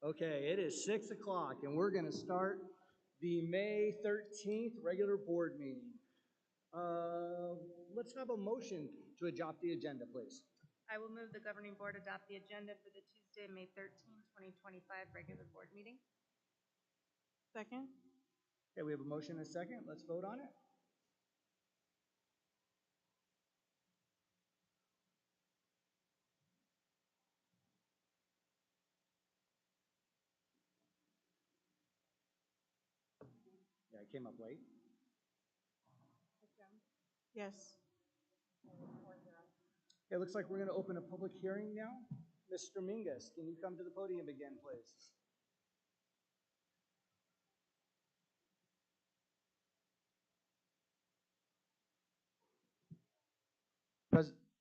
Okay, it is 6 o'clock, and we're going to start the May 13th regular board meeting. Uh, let's have a motion to adopt the agenda, please. I will move the governing board adopt the agenda for the Tuesday, May 13, 2025 regular board meeting. Second? Okay, we have a motion and a second. Let's vote on it. Yeah, it came up late. Yes. It looks like we're going to open a public hearing now. Mr. Mingus, can you come to the podium again, please?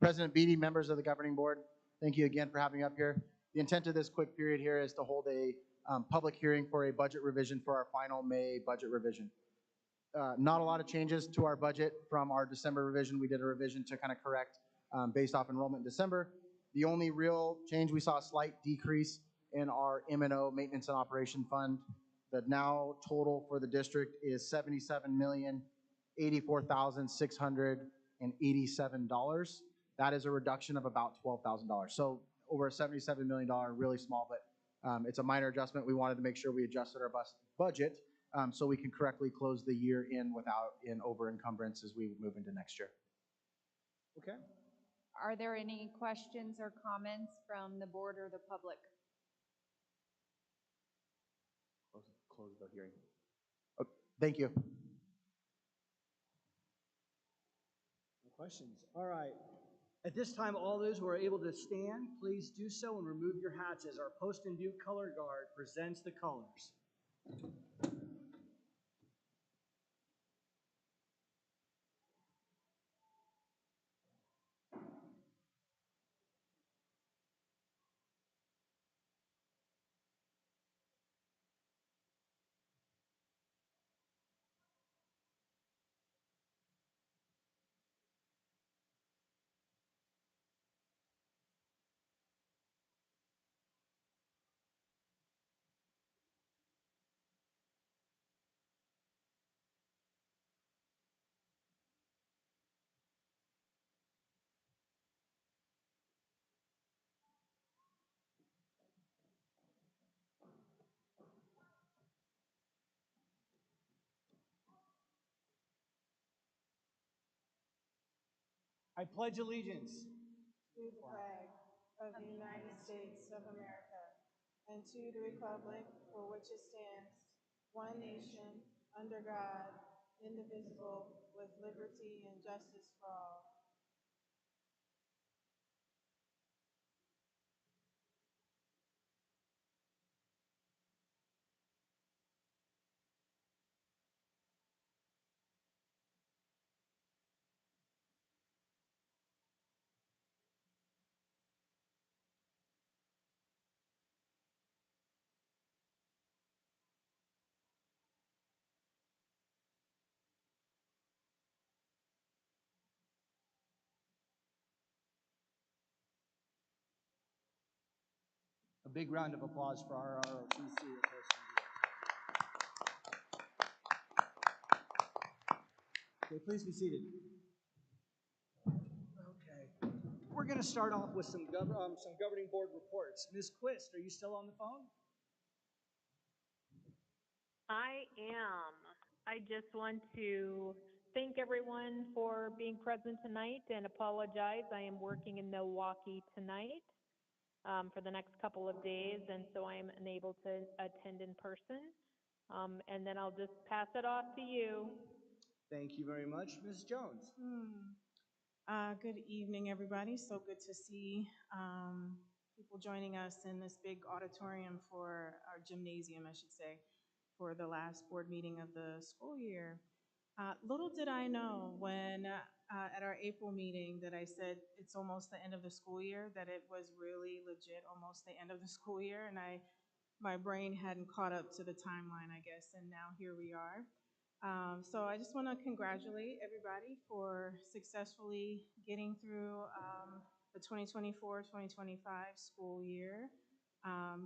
President Beatty, members of the governing board, thank you again for having me up here. The intent of this quick period here is to hold a public hearing for a budget revision for our final May budget revision. Not a lot of changes to our budget from our December revision. We did a revision to kind of correct based off enrollment in December. The only real change, we saw a slight decrease in our M&O, Maintenance and Operation Fund. The now total for the district is $77,084,687. That is a reduction of about $12,000. So over a $77 million, really small, but it's a minor adjustment. We wanted to make sure we adjusted our budget so we can correctly close the year in without an over encumbrance as we move into next year. Okay. Are there any questions or comments from the board or the public? Close the hearing. Oh, thank you. No questions. All right. At this time, all those who are able to stand, please do so and remove your hats as our Post and Butte color guard presents the colors. I pledge allegiance To the flag of the United States of America and to the republic for which it stands, one nation, under God, indivisible, with liberty and justice for all. a big round of applause for our ROTC. Okay, please be seated. Okay. We're going to start off with some governing board reports. Ms. Quist, are you still on the phone? I am. I just want to thank everyone for being present tonight and apologize. I am working in Milwaukee tonight for the next couple of days, and so I am unable to attend in person. And then I'll just pass it off to you. Thank you very much. Ms. Jones. Good evening, everybody. So good to see people joining us in this big auditorium for our gymnasium, I should say, for the last board meeting of the school year. Little did I know when at our April meeting that I said it's almost the end of the school year, that it was really legit almost the end of the school year, and my brain hadn't caught up to the timeline, I guess, and now here we are. So I just want to congratulate everybody for successfully getting through the 2024-2025 school year.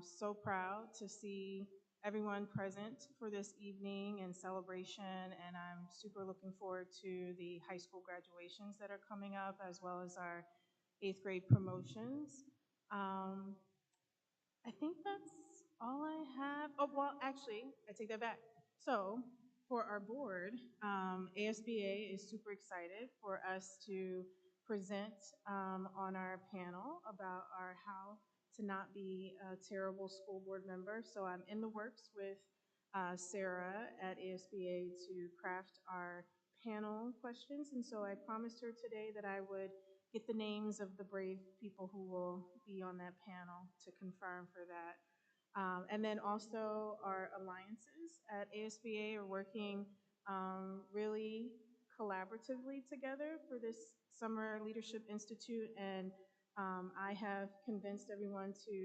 So proud to see everyone present for this evening and celebration, and I'm super looking forward to the high school graduations that are coming up, as well as our 8th grade promotions. Um, I think that's all I have. Oh, well, actually, I take that back. So, for our board, ASBA is super excited for us to present on our panel about our how to not be a terrible school board member. So, I'm in the works with Sarah at ASBA to craft our panel questions. And so, I promised her today that I would get the names of the brave people who will be on that panel to confirm for that. And then also our alliances at ASBA are working really collaboratively together for this Summer Leadership Institute, and I have convinced everyone to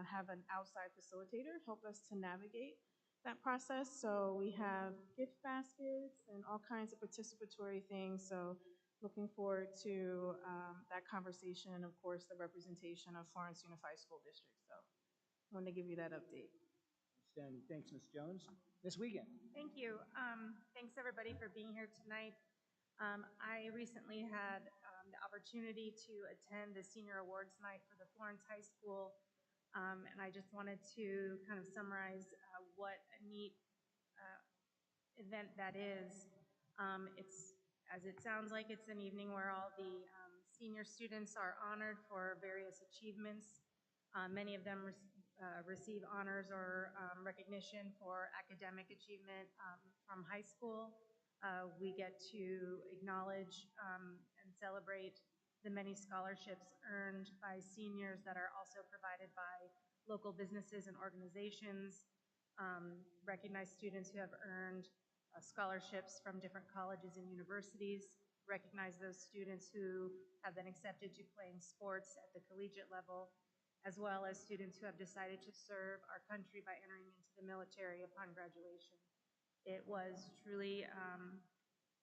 have an outside facilitator help us to navigate that process. So we have gift baskets and all kinds of participatory things. So looking forward to that conversation and, of course, the representation of Florence Unified School District. So I wanted to give you that update. Outstanding. Thanks, Ms. Jones. Ms. Wiegand. Thank you. Thanks everybody for being here tonight. I recently had the opportunity to attend the Senior Awards Night for the Florence High School, and I just wanted to kind of summarize what a neat event that is. It's, as it sounds like, it's an evening where all the senior students are honored for various achievements. Many of them receive honors or recognition for academic achievement from high school. We get to acknowledge and celebrate the many scholarships earned by seniors that are also provided by local businesses and organizations. Recognize students who have earned scholarships from different colleges and universities, recognize those students who have been accepted to playing sports at the collegiate level, as well as students who have decided to serve our country by entering into the military upon graduation. It was truly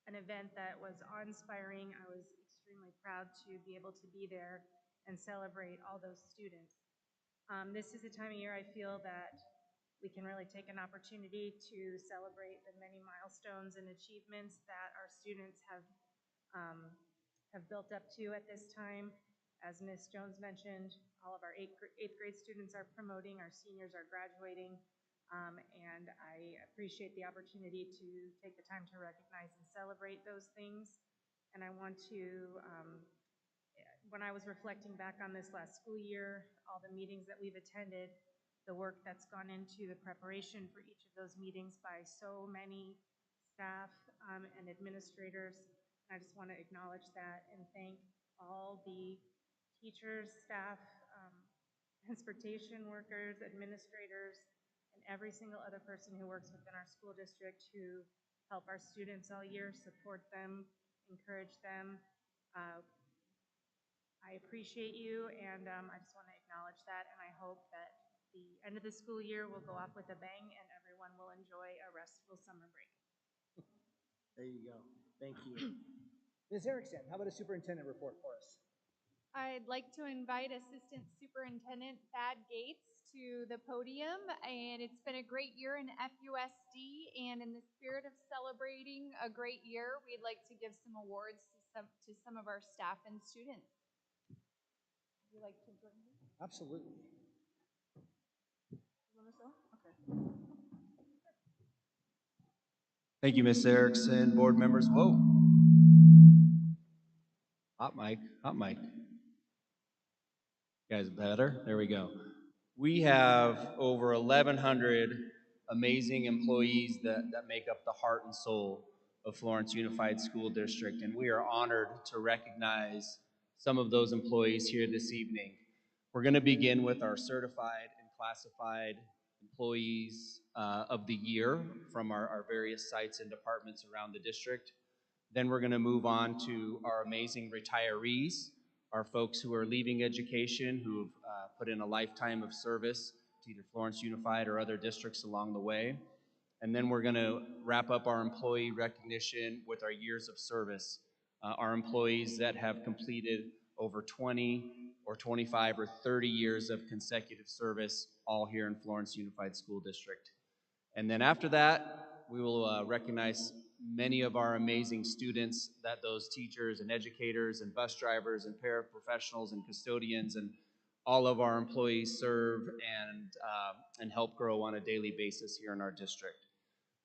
an event that was awe-inspiring. I was extremely proud to be able to be there and celebrate all those students. This is a time of year I feel that we can really take an opportunity to celebrate the many milestones and achievements that our students have built up to at this time. As Ms. Jones mentioned, all of our eighth grade students are promoting, our seniors are graduating, and I appreciate the opportunity to take the time to recognize and celebrate those things. And I want to, when I was reflecting back on this last school year, all the meetings that we've attended, the work that's gone into the preparation for each of those meetings by so many staff and administrators. I just want to acknowledge that and thank all the teachers, staff, transportation workers, administrators, and every single other person who works within our school district who help our students all year, support them, encourage them. I appreciate you, and I just want to acknowledge that, and I hope that the end of the school year will go off with a bang and everyone will enjoy a restful summer break. There you go. Thank you. Ms. Erickson, how about a superintendent report for us? I'd like to invite Assistant Superintendent Thad Gates to the podium, and it's been a great year in FUSD, and in the spirit of celebrating a great year, we'd like to give some awards to some of our staff and students. Would you like to join me? Absolutely. You want to go? Okay. Thank you, Ms. Erickson. Board members, whoa. Hot mic, hot mic. You guys better? There we go. We have over 1,100 amazing employees that make up the heart and soul of Florence Unified School District, and we are honored to recognize some of those employees here this evening. We're going to begin with our certified and classified employees of the year from our various sites and departments around the district. Then we're going to move on to our amazing retirees, our folks who are leaving education, who have put in a lifetime of service to either Florence Unified or other districts along the way. And then we're going to wrap up our employee recognition with our years of service, our employees that have completed over 20 or 25 or 30 years of consecutive service, all here in Florence Unified School District. And then after that, we will recognize many of our amazing students that those teachers and educators and bus drivers and paraprofessionals and custodians and all of our employees serve and help grow on a daily basis here in our district.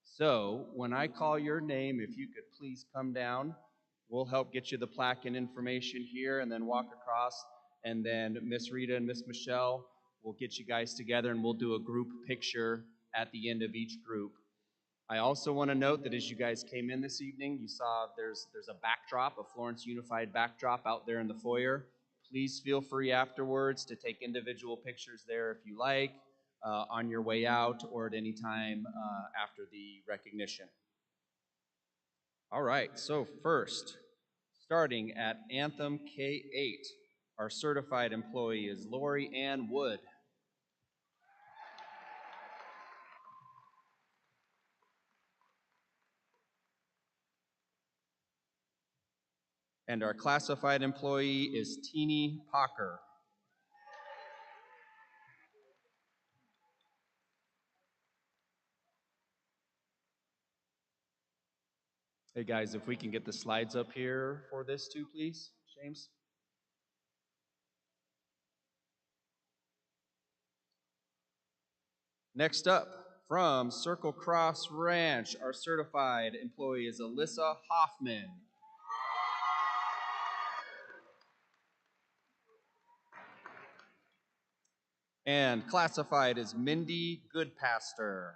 So when I call your name, if you could please come down, we'll help get you the plaque and information here and then walk across. And then Miss Rita and Miss Michelle will get you guys together and we'll do a group picture at the end of each group. I also want to note that as you guys came in this evening, you saw there's a backdrop, a Florence Unified backdrop out there in the foyer. Please feel free afterwards to take individual pictures there if you like, on your way out or at any time after the recognition. All right, so first, starting at Anthem K-8, our certified employee is Lori Ann Wood. And our classified employee is Teeny Pocker. Hey guys, if we can get the slides up here for this too, please, James. Next up, from Circle Cross Ranch, our certified employee is Alyssa Hoffman. And classified is Mindy Goodpaster.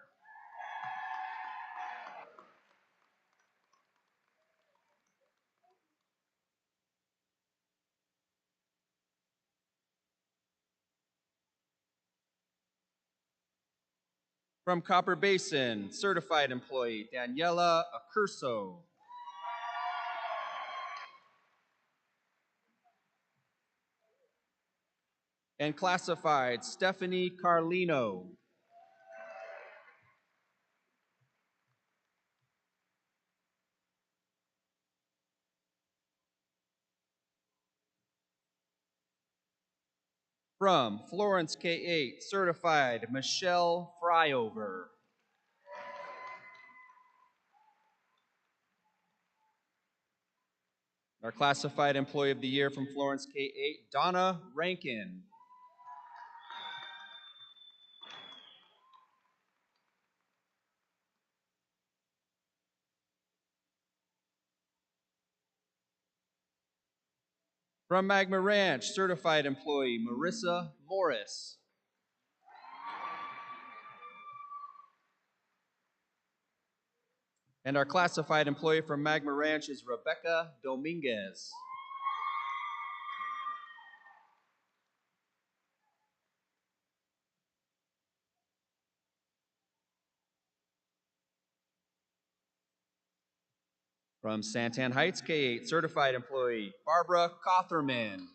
From Copper Basin, certified employee Daniela Accurso. And classified Stephanie Carlino. From Florence K-8, certified Michelle Fryover. Our classified employee of the year from Florence K-8, Donna Rankin. From Magma Ranch, certified employee Marissa Morris. And our classified employee from Magma Ranch is Rebecca Dominguez. From Santan Heights K-8, certified employee Barbara Cotherman.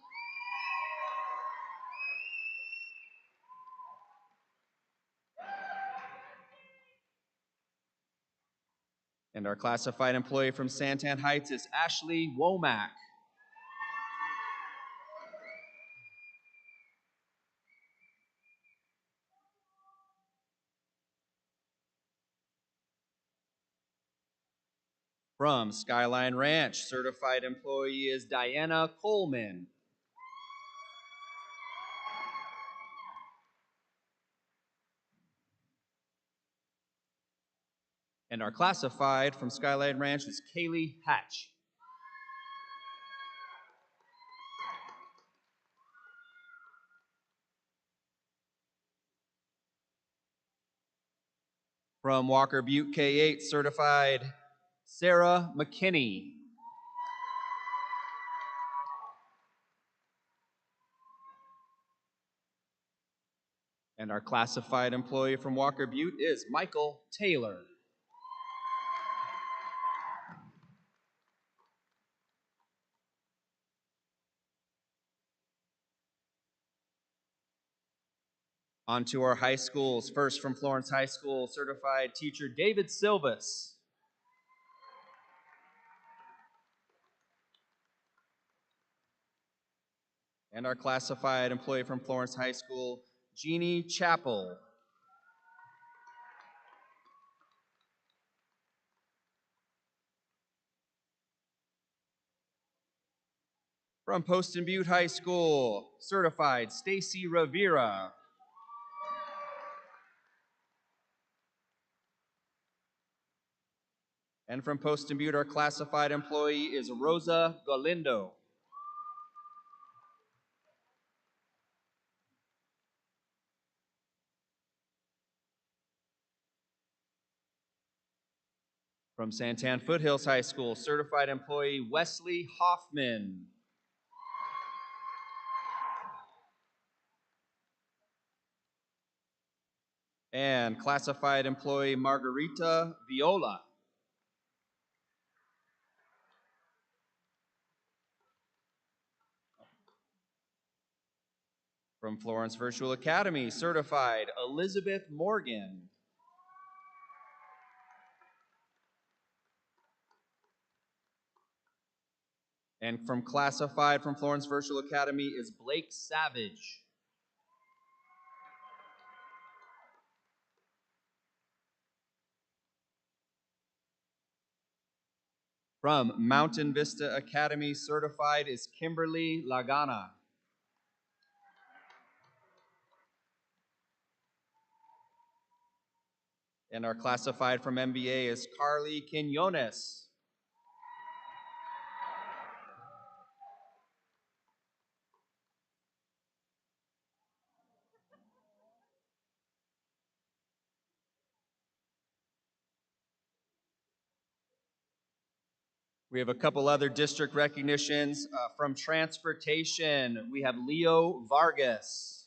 And our classified employee from Santan Heights is Ashley Womack. From Skyline Ranch, certified employee is Diana Coleman. And our classified from Skyline Ranch is Kaylee Hatch. From Walker Butte K-8, certified Sarah McKinney. And our classified employee from Walker Butte is Michael Taylor. On to our high schools. First from Florence High School, certified teacher David Silvas. And our classified employee from Florence High School, Jeannie Chappell. From Poston Butte High School, certified Stacy Rivera. And from Poston Butte, our classified employee is Rosa Galindo. From Santan Foothills High School, certified employee Wesley Hoffman. And classified employee Margarita Viola. From Florence Virtual Academy, certified Elizabeth Morgan. And from classified from Florence Virtual Academy is Blake Savage. From Mountain Vista Academy, certified is Kimberly Lagana. And our classified from MBA is Carly Quinones. We have a couple other district recognitions. From transportation, we have Leo Vargas.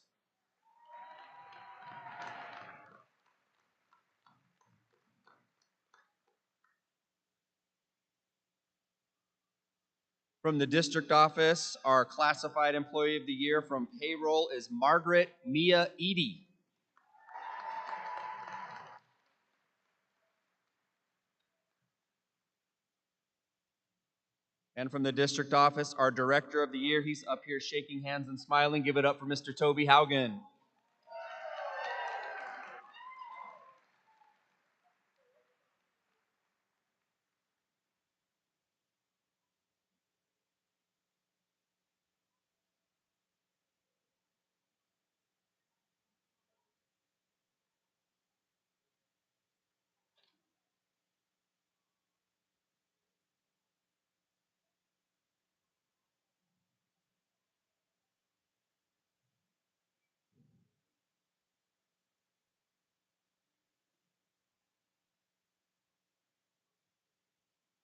From the district office, our classified employee of the year from payroll is Margaret Mia Eady. And from the district office, our director of the year, he's up here shaking hands and smiling. Give it up for Mr. Toby Haugen.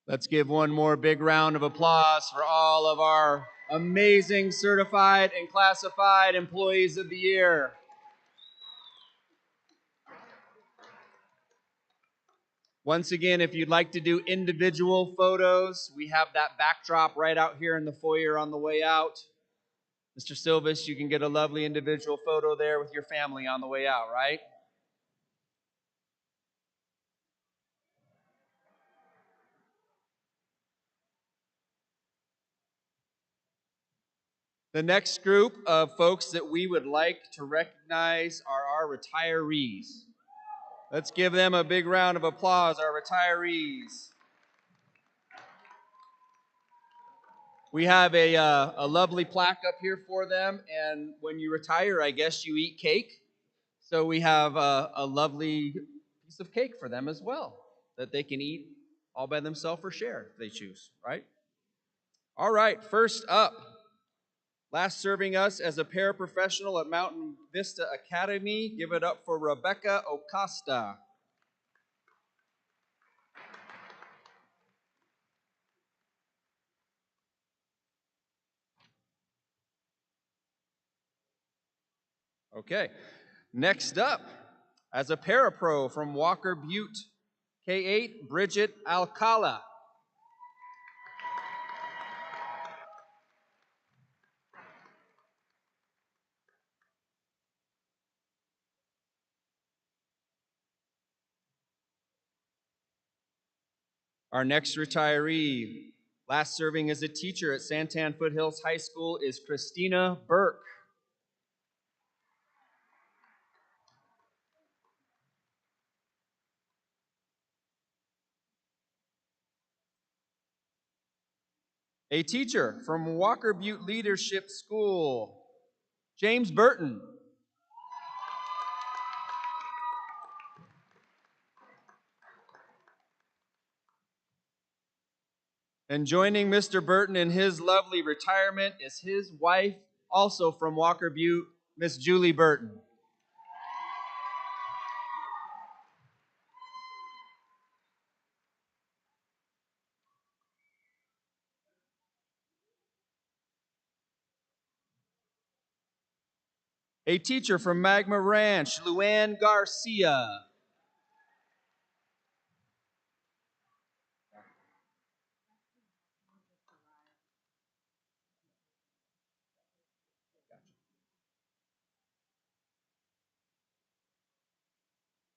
Let's give one more big round of applause for all of our amazing certified and classified employees of the year. Once again, if you'd like to do individual photos, we have that backdrop right out here in the foyer on the way out. Mr. Silvis, you can get a lovely individual photo there with your family on the way out, right? The next group of folks that we would like to recognize are our retirees. Let's give them a big round of applause, our retirees. We have a lovely plaque up here for them, and when you retire, I guess you eat cake. So we have a lovely piece of cake for them as well that they can eat all by themselves or share if they choose, right? All right, first up, last serving us as a paraprofessional at Mountain Vista Academy. Give it up for Rebecca Acosta. Okay, next up, as a parapro from Walker Butte K-8, Bridget Alcala. Our next retiree Last serving as a teacher at Santan Foothills High School is Christina Burke. A teacher from Walker Butte Leadership School, James Burton. And joining Mr. Burton in his lovely retirement is his wife, also from Walker Butte, Miss Julie Burton. A teacher from Magma Ranch, Luann Garcia.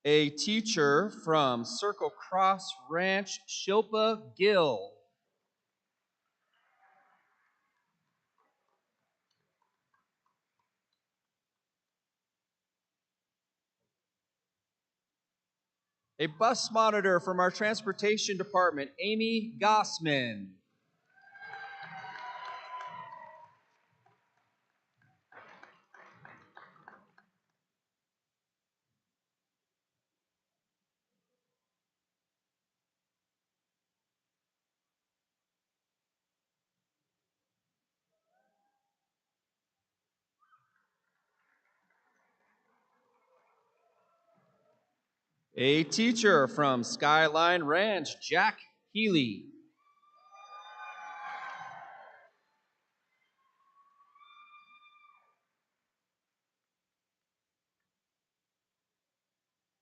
A teacher from Circle Cross Ranch, Shilpa Gill. A bus monitor from our transportation department, Amy Gossman. A teacher from Skyline Ranch, Jack Healy.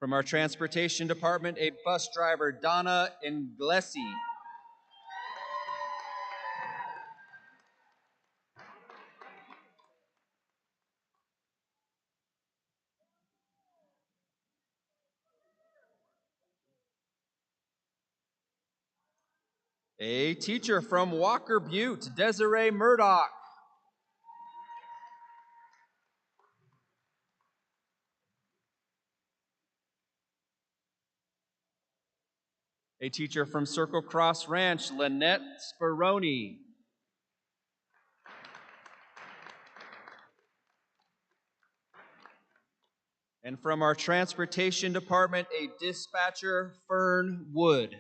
From our transportation department, a bus driver, Donna Inglesi. A teacher from Walker Butte, Desiree Murdoch. A teacher from Circle Cross Ranch, Lynette Speroni. And from our transportation department, a dispatcher, Fern Wood.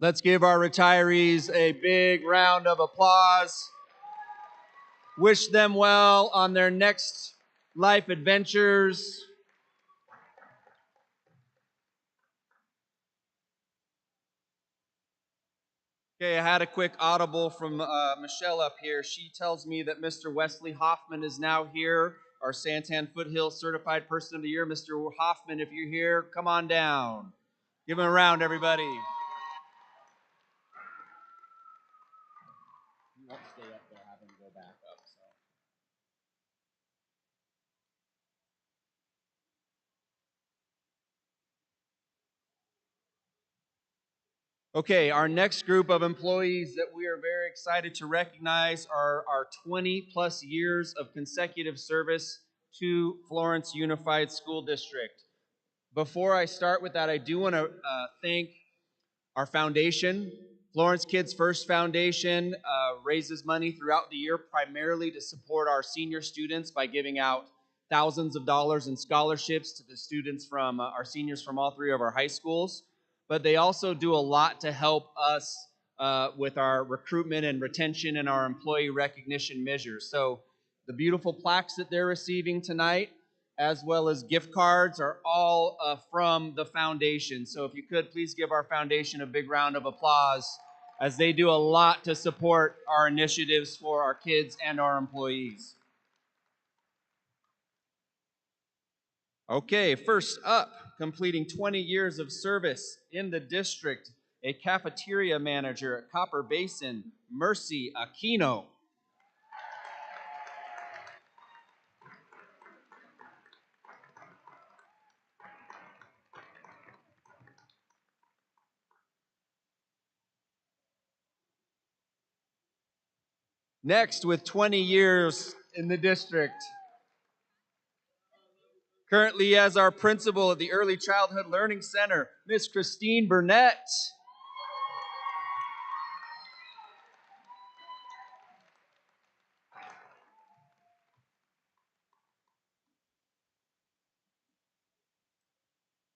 Let's give our retirees a big round of applause. Wish them well on their next life adventures. Okay, I had a quick audible from Michelle up here. She tells me that Mr. Wesley Hoffman is now here, our Santan Foothills Certified Person of the Year. Mr. Hoffman, if you're here, come on down. Give him a round, everybody. You won't stay up there, have him go back up. Okay, our next group of employees that we are very excited to recognize are our 20-plus years of consecutive service to Florence Unified School District. Before I start with that, I do want to thank our foundation, Florence Kids First Foundation raises money throughout the year primarily to support our senior students by giving out thousands of dollars in scholarships to the students from our seniors from all three of our high schools. But they also do a lot to help us with our recruitment and retention and our employee recognition measures. So the beautiful plaques that they're receiving tonight, as well as gift cards, are all from the foundation. So if you could, please give our foundation a big round of applause, as they do a lot to support our initiatives for our kids and our employees. Okay, first up, completing 20 years of service in the district, a cafeteria manager at Copper Basin, Mercy Aquino. Next, with 20 years in the district, currently as our principal at the Early Childhood Learning Center, Miss Christine Burnett.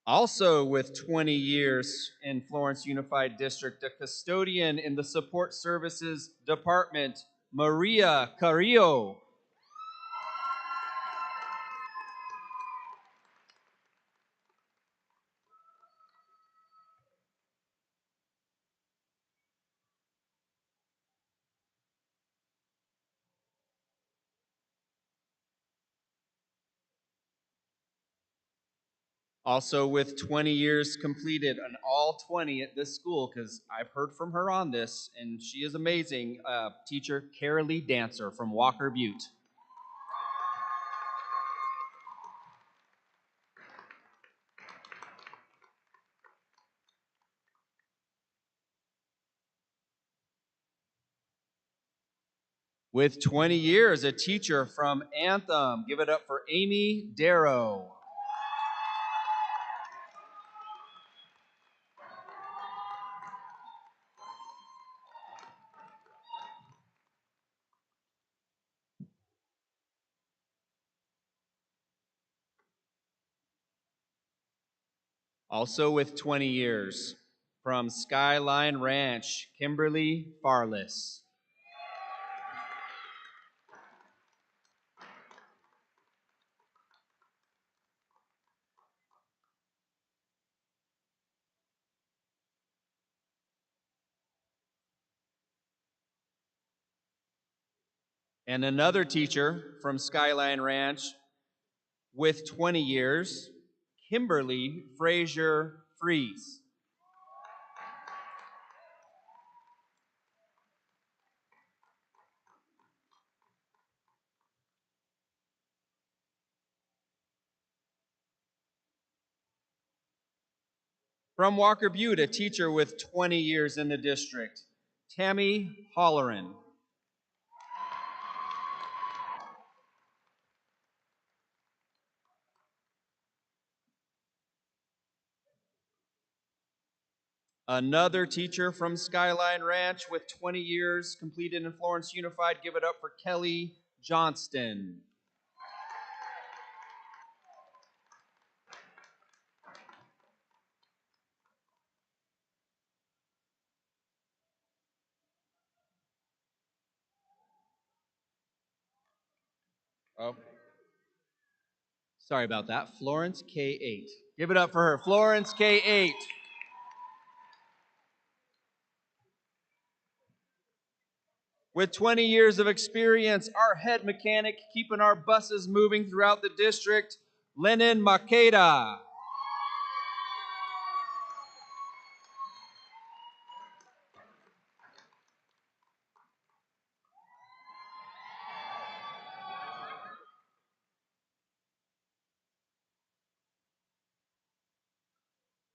Also with 20 years in Florence Unified District, a custodian in the Support Services Department, Maria Carrillo. Also with 20 years completed, and all 20 at this school, because I've heard from her on this, and she is amazing, teacher Carolee Dancer from Walker Butte. With 20 years, a teacher from Anthem. Give it up for Amy Darrow. Also with 20 years, from Skyline Ranch, Kimberly Farless. And another teacher from Skyline Ranch with 20 years, Kimberly Frazier Fries. From Walker Butte, a teacher with 20 years in the district, Tammy Holleran. Another teacher from Skyline Ranch with 20 years completed in Florence Unified. Give it up for Kelly Johnston. Oh, sorry about that. Florence K8. Give it up for her. Florence K8. With 20 years of experience, our head mechanic keeping our buses moving throughout the district, Lennon Makeda.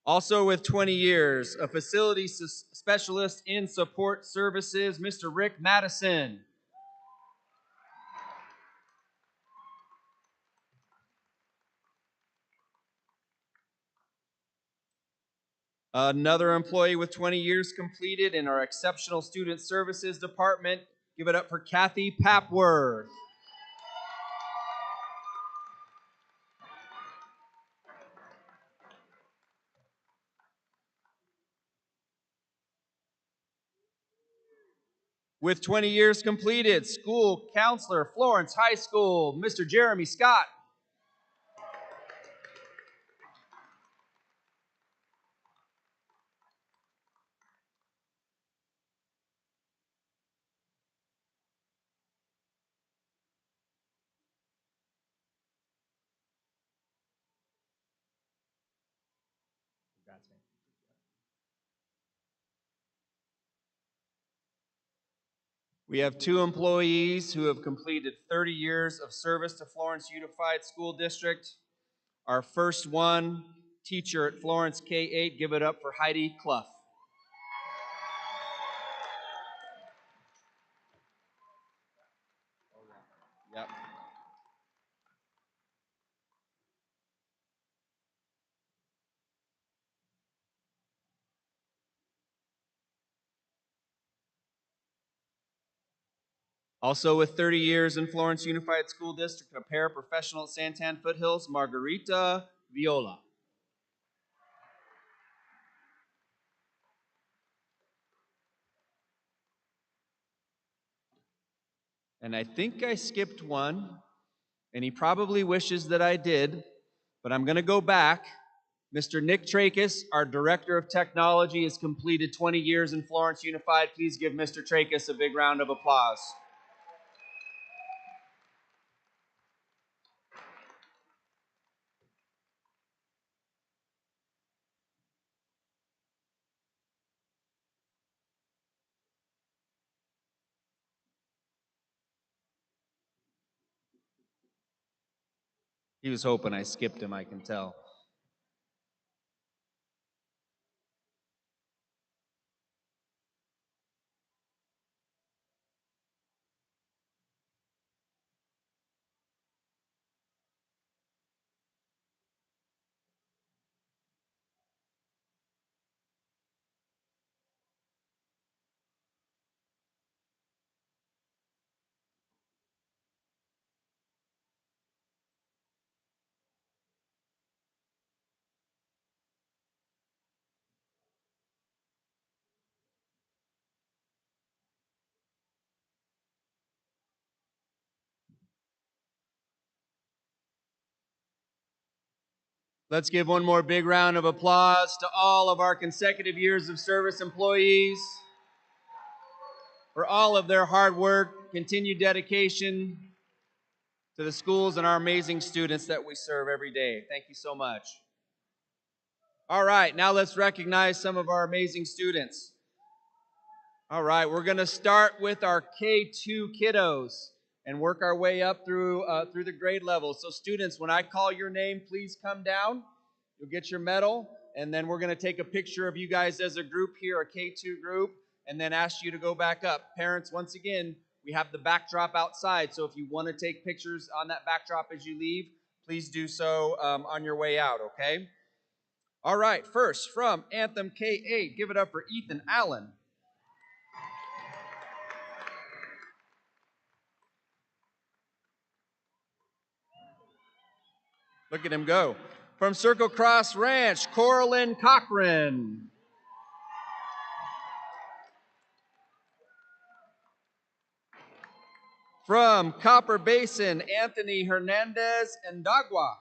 Also with 20 years, a facility specialist in support services, Mr. Rick Madison. Another employee with 20 years completed in our Exceptional Student Services Department. Give it up for Kathy Papworth. With 20 years completed, school counselor, Florence High School, Mr. Jeremy Scott. We have 2 employees who have completed 30 years of service to Florence Unified School District. Our first one, teacher at Florence K-8, give it up for Heidi Clough. Yep. Also with 30 years in Florence Unified School District, a paraprofessional at Santan Foothills, Margarita Viola. And I think I skipped one, and he probably wishes that I did, but I'm going to go back. Mr. Nick Trachis, our Director of Technology, has completed 20 years in Florence Unified. Please give Mr. Trachis a big round of applause. He was hoping I skipped him, I can tell. Let's give one more big round of applause to all of our consecutive years of service employees for all of their hard work, continued dedication to the schools and our amazing students that we serve every day. Thank you so much. All right, now let's recognize some of our amazing students. All right, we're going to start with our K2 kiddos and work our way up through the grade levels. So students, when I call your name, please come down. You'll get your medal, and then we're going to take a picture of you guys as a group here, a K2 group, and then ask you to go back up. Parents, once again, we have the backdrop outside, so if you want to take pictures on that backdrop as you leave, please do so on your way out, okay? All right, first from Anthem K8, give it up for Ethan Allen. Look at him go. From Circle Cross Ranch, Coraline Cochran. From Copper Basin, Anthony Hernandez Ndagwa.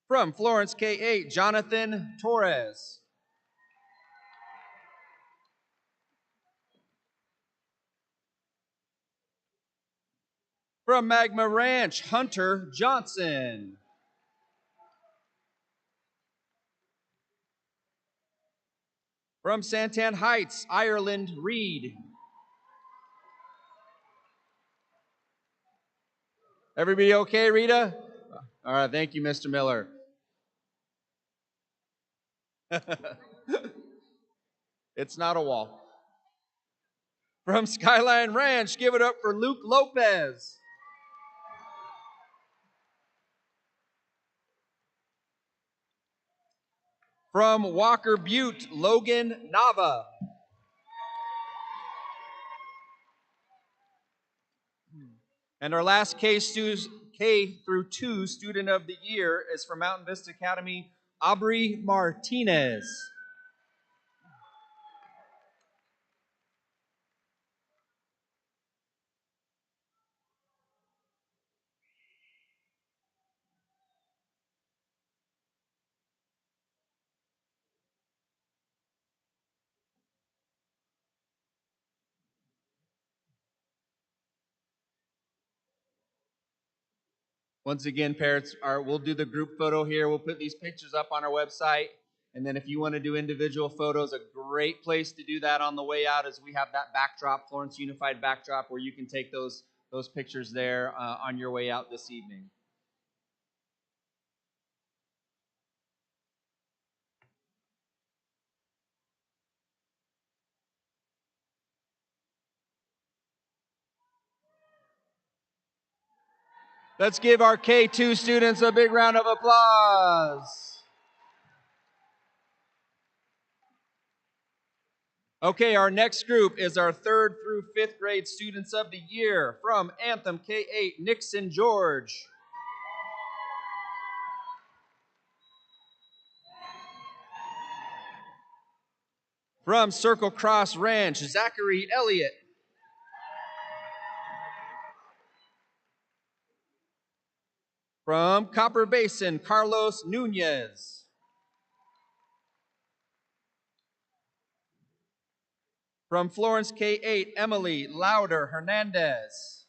From Florence K8, Jonathan Torres. From Magma Ranch, Hunter Johnson. From Santan Heights, Ireland Reed. Everybody okay, Rita? All right, thank you, Mr. Miller. It's not a wall. From Skyline Ranch, give it up for Luke Lopez. From Walker Butte, Logan Nava. And our last K through 2 Student of the Year is from Mountain Vista Academy, Aubrey Martinez. Once again, parents, we'll do the group photo here. We'll put these pictures up on our website. And then if you want to do individual photos, a great place to do that on the way out is we have that backdrop, Florence Unified backdrop, where you can take those pictures there on your way out this evening. Let's give our K2 students a big round of applause. Okay, our next group is our 3rd through 5th grade Students of the Year from Anthem K8, Nixon George. From Circle Cross Ranch, Zachary Elliott. From Copper Basin, Carlos Nunez. From Florence K8, Emily Lauder Hernandez.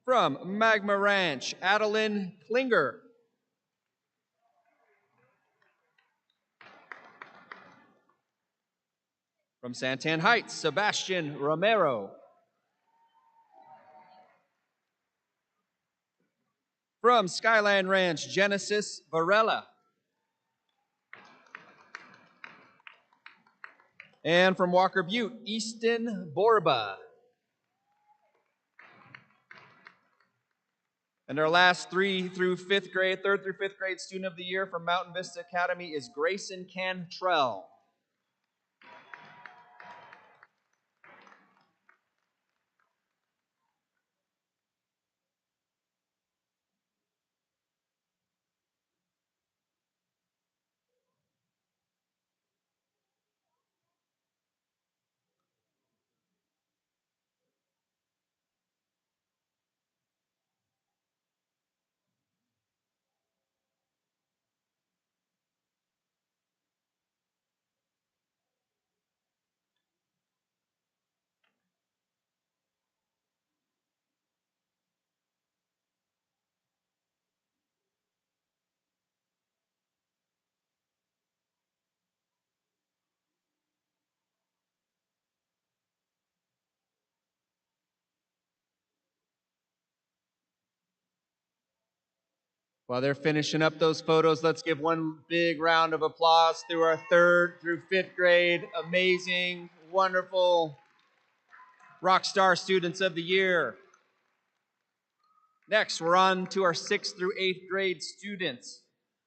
From Magma Ranch, Adeline Klinger. From Santan Heights, Sebastian Romero. From Skyline Ranch, Genesis Varela. And from Walker Butte, Easton Borba. And our last 3rd through 5th grade Student of the Year from Mountain Vista Academy is Grayson Cantrell. While they're finishing up those photos, let's give one big round of applause through our 3rd through 5th grade, amazing, wonderful rock star Students of the Year. Next, we're on to our 6th through 8th grade students.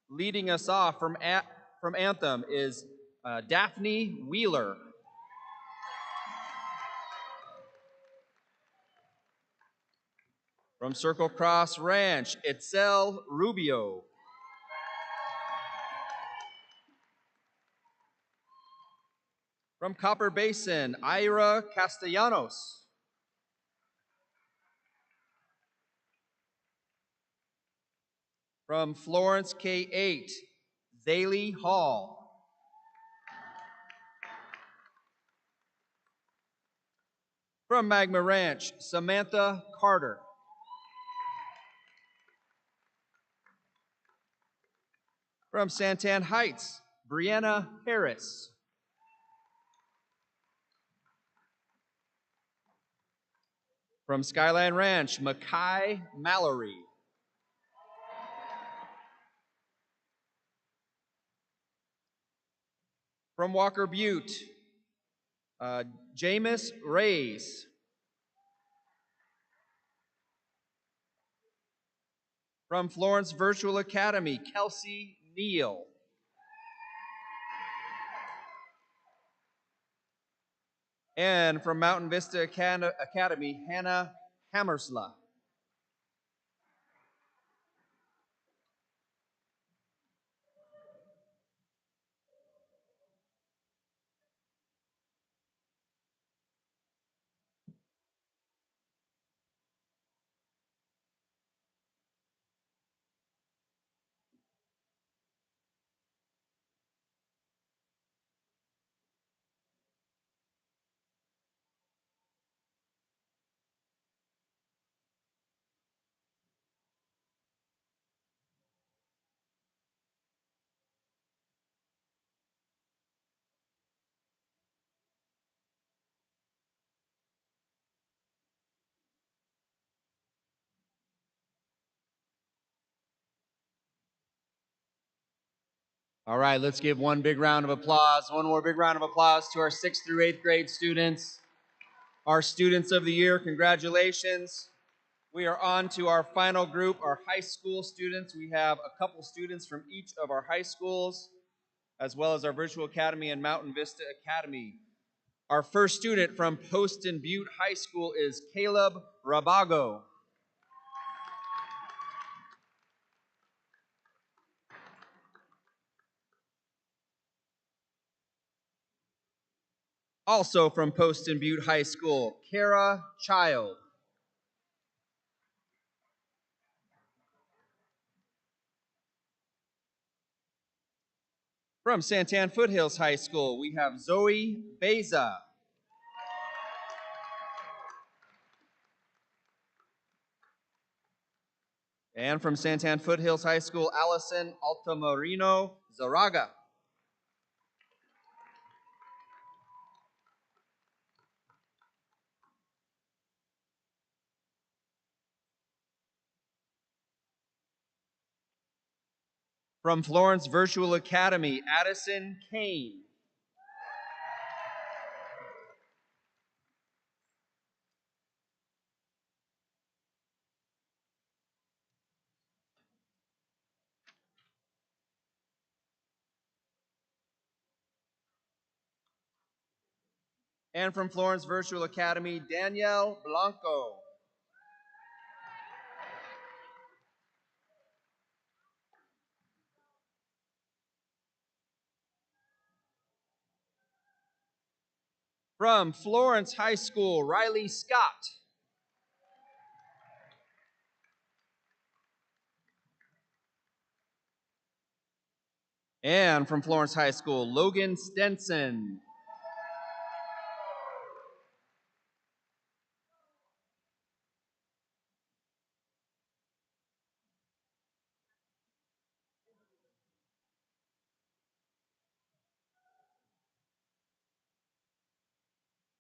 Leading us off from Anthem is Daphne Wheeler. From Circle Cross Ranch, Itzel Rubio. From Copper Basin, Ira Castellanos. From Florence K8, Zaylee Hall. From Magma Ranch, Samantha Carter. From Santan Heights, Brianna Harris. From Skyline Ranch, Makai Mallory. From Walker Butte, Jameis Reyes. From Florence Virtual Academy, Kelsey Neal. And from Mountain Vista Academy, Hannah Hammersla. All right, let's give one big round of applause. One more big round of applause to our 6th through 8th grade students. Our students of the year, congratulations. We are on to our final group, our high school students. We have a couple students from each of our high schools, as well as our Virtual Academy and Mountain Vista Academy. Our first student from Poston Butte High School is Caleb Rabago. Also from Poston Butte High School, Kara Child. From Santan Foothills High School, we have Zoe Beza. And from Santan Foothills High School, Allison Altamarino Zaraga. From Florence Virtual Academy, Addison Kane. And from Florence Virtual Academy, Danielle Blanco. From Florence High School, Riley Scott. And from Florence High School, Logan Stenson.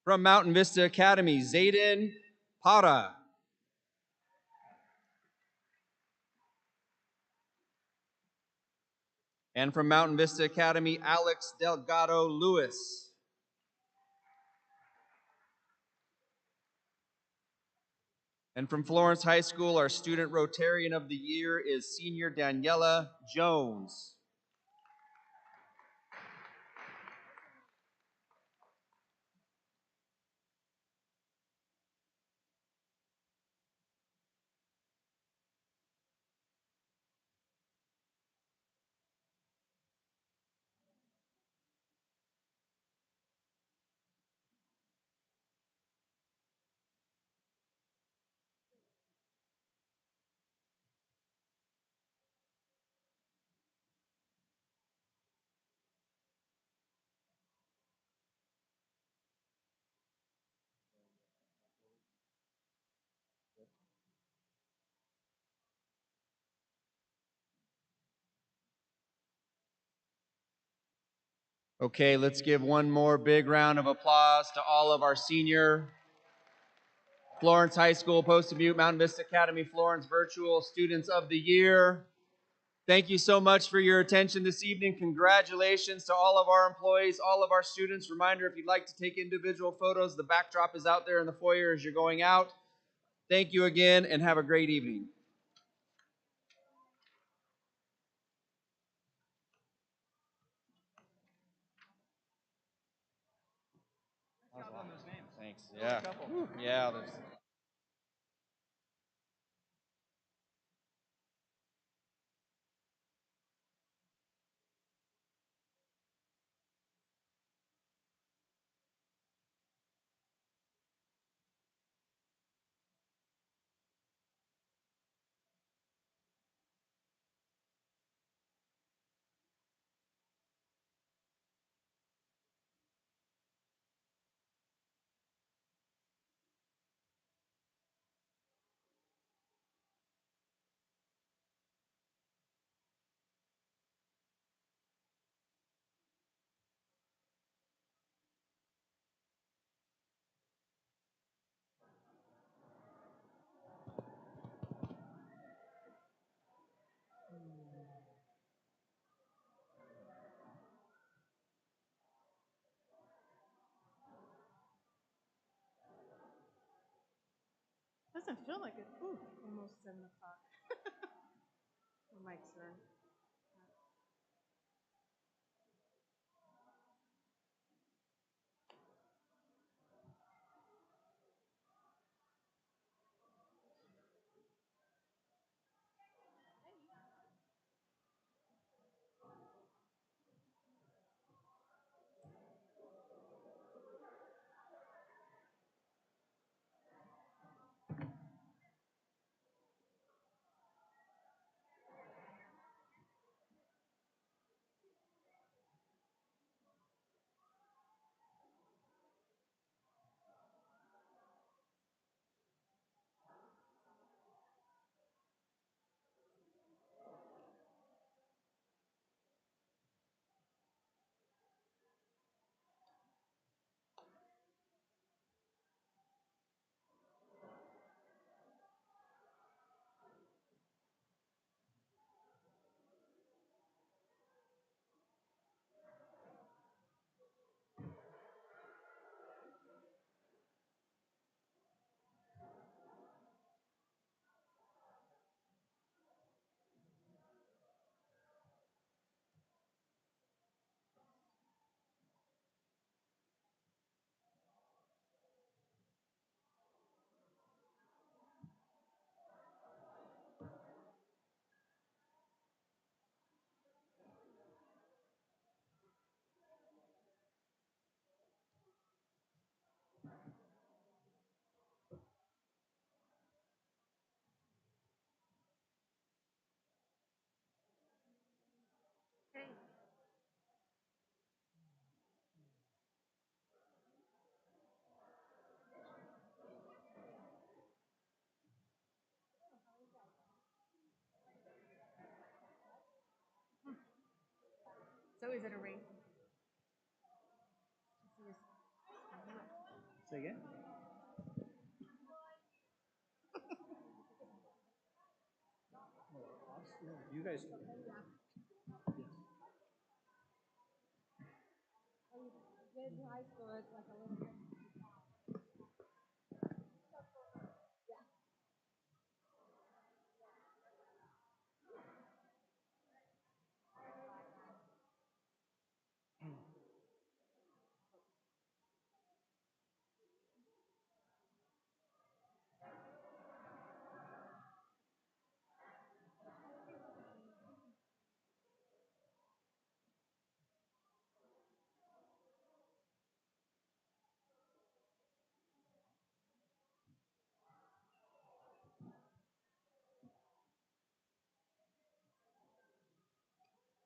From Mountain Vista Academy, Zayden Para. And from Mountain Vista Academy, Alex Delgado Lewis. And from Florence High School, our student Rotarian of the Year is senior Daniela Jones. Okay, let's give one more big round of applause to all of our senior Florence High School, Poston Butte, Mountain Vista Academy, Florence Virtual Students of the Year. Thank you so much for your attention this evening. Congratulations to all of our employees, all of our students. Reminder, if you'd like to take individual photos, the backdrop is out there in the foyer as you're going out. Thank you again and have a great evening. Thanks. Yeah. Yeah. There's... Doesn't feel like it. Ooh, almost 7 o'clock. The mics are. Okay. So is it a race? Say again? You guys.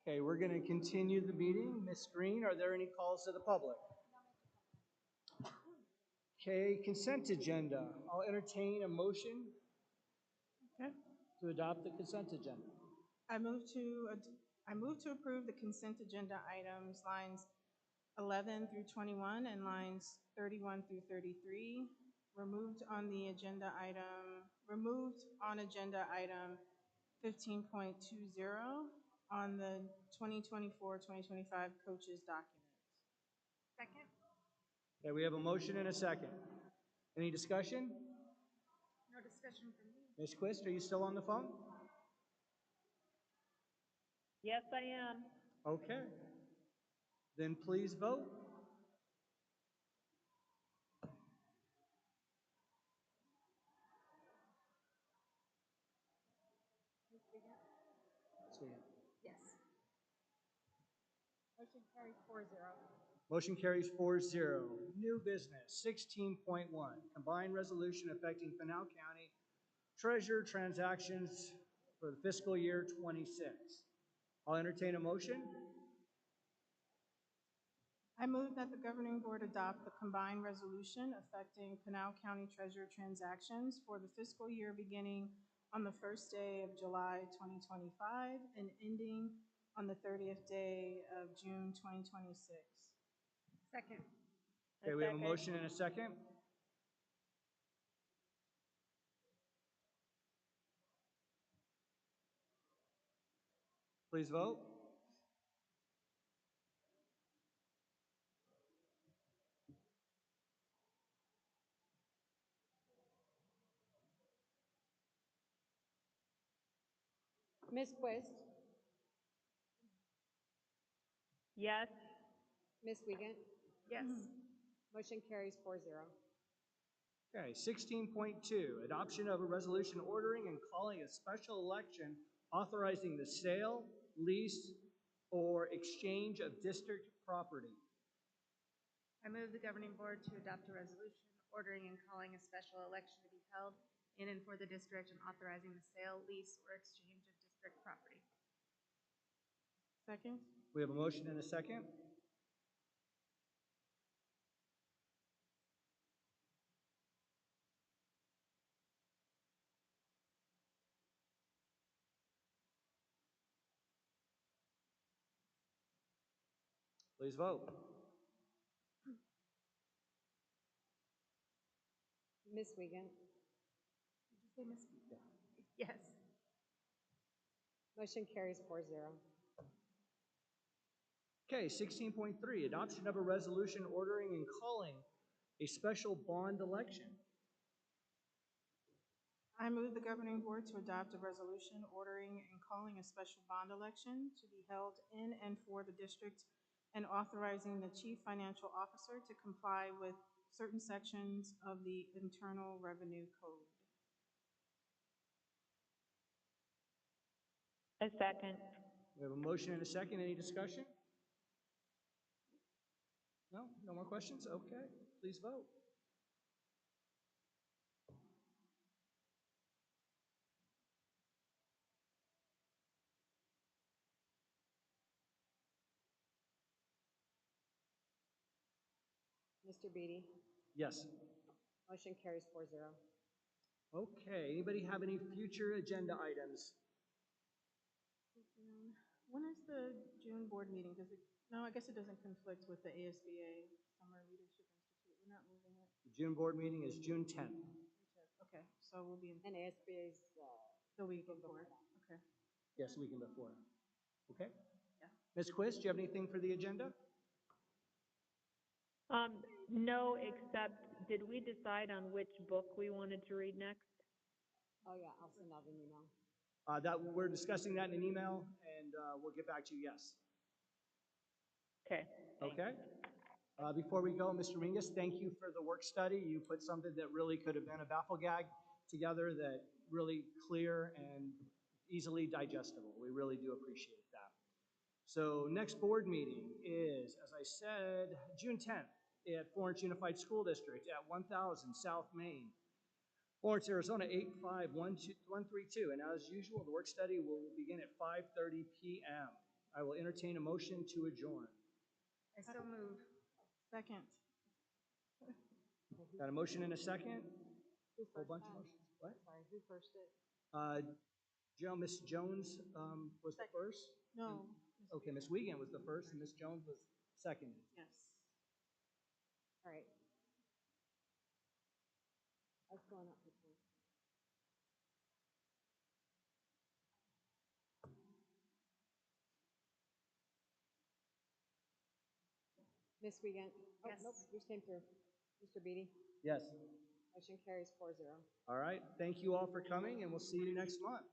Okay, we're going to continue the meeting. Ms. Green, are there any calls to the public? Okay, consent agenda. I'll entertain a motion Okay. to adopt the consent agenda. I move to approve the consent agenda items lines 11 through 21 and lines 31 through 33. Removed on agenda item 15.20 on the 2024-2025 coaches document. Second? Okay, we have a motion and a second. Any discussion? No discussion from me. Ms. Quist, are you still on the phone? Yes, I am. Okay. Then please vote. Ms. Wiegand? Yes. Motion carries 4-0. Motion carries 4-0. New business, 16.1, combined resolution affecting Pinal County treasurer transactions for the fiscal year 26. I'll entertain a motion. I move that the governing board adopt the combined resolution affecting Pinal County Treasurer transactions for the fiscal year beginning on the first day of July 2025 and ending on the 30th day of June 2026. Second. Okay, we have a second. motion and a second. Please vote. Ms. Quist, Yes. Ms. Wiegand, Yes. motion carries 4-0. Okay, 16.2, adoption of a resolution ordering and calling a special election authorizing the sale, lease, or exchange of district property. I move the governing board to adopt a resolution ordering and calling a special election to be held in and for the district and authorizing the sale, lease, or exchange of district property. Second? We have a motion and a second. Please vote. Ms. Wiegand, Did you say Ms. Yes. motion carries 4-0. Okay, 16.3, adoption of a resolution ordering and calling a special bond election. I move the governing board to adopt a resolution ordering and calling a special bond election to be held in and for the district and authorizing the chief financial officer to comply with certain sections of the Internal Revenue Code. A second. We have a motion and a second. Any discussion? No? No more questions? Okay, please vote. Mr. Beatty, Yes. motion carries 4-0. Okay, anybody have any future agenda items? When is the June board meeting? Does it, no, I guess it doesn't conflict with the ASBA Summer Leadership Institute. We're not moving it. The June board meeting is June 10th. Okay, so we'll be in And ASBA's, the week before. Okay. Yes, the weekend before. Okay? Yeah. Ms. Quist, do you have anything for the agenda? No, except, did we decide on which book we wanted to read next? oh yeah, I'll send out an email. That we're discussing that in an email, and we'll get back to you. Yes. Okay. Okay. Before we go, Mr. Mingus, thank you for the work study. You put something that really could have been a baffle gag together that really clear and easily digestible. We really do appreciate that. So next board meeting is, as I said, June 10th at Florence Unified School District at 1000 South Main, Florence, Arizona 85132. And as usual, the work study will begin at 5:30 p.m. I will entertain a motion to adjourn. I so move. Second. Got a motion and a second? Who Whole first? bunch of motions. What? Sorry, who first it? Miss Jones was the first. No. Okay, Miss Wiegand was the first, and Miss Jones was second. Yes. All right. I was going up before. Ms. Wiegand? Oh, Yes. nope, yours came through. Mr. Beatty, Yes. motion carries 4-0. All right. Thank you all for coming, and we'll see you next month.